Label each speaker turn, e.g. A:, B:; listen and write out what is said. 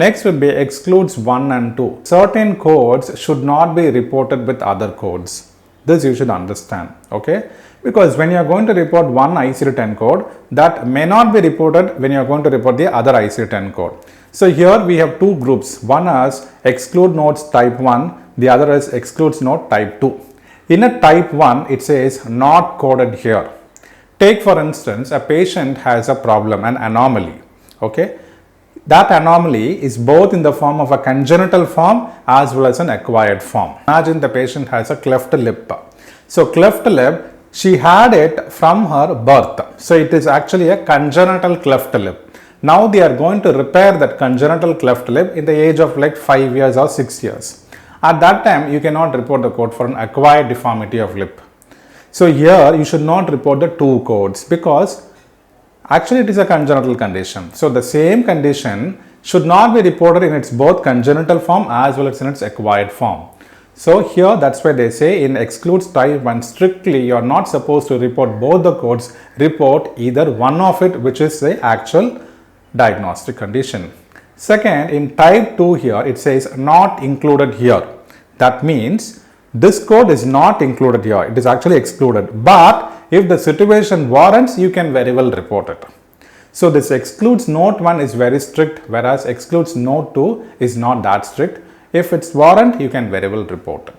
A: Next will be excludes 1 and 2. Certain codes should not be reported with other codes. This you should understand, okay? Because when you are going to report one ICD-10 code, that may not be reported when you are going to report the other ICD-10 code. So here we have two groups. One is exclude notes type 1, the other is excludes note type 2. In a type 1, it says not coded here. Take for instance, a patient has a problem, an anomaly, okay? That anomaly is both in the form of a congenital form as well as an acquired form. Imagine the patient has a cleft lip. So cleft lip, she had it from her birth. So it is actually a congenital cleft lip. Now they are going to repair that congenital cleft lip in the age of like 5 years or 6 years. At that time, you cannot report the code for an acquired deformity of lip. So here you should not report the two codes because actually it is a congenital condition. So the same condition should not be reported in its both congenital form as well as in its acquired form. So here that's why they say in excludes type 1 strictly you are not supposed to report both the codes, report either one of it which is the actual diagnostic condition. Second, in type 2 here it says not included here. That means this code is not included here, it is actually excluded, but if the situation warrants, you can very well report it. So this excludes note 1 is very strict, whereas excludes note 2 is not that strict. If it's warrant, you can very well report it.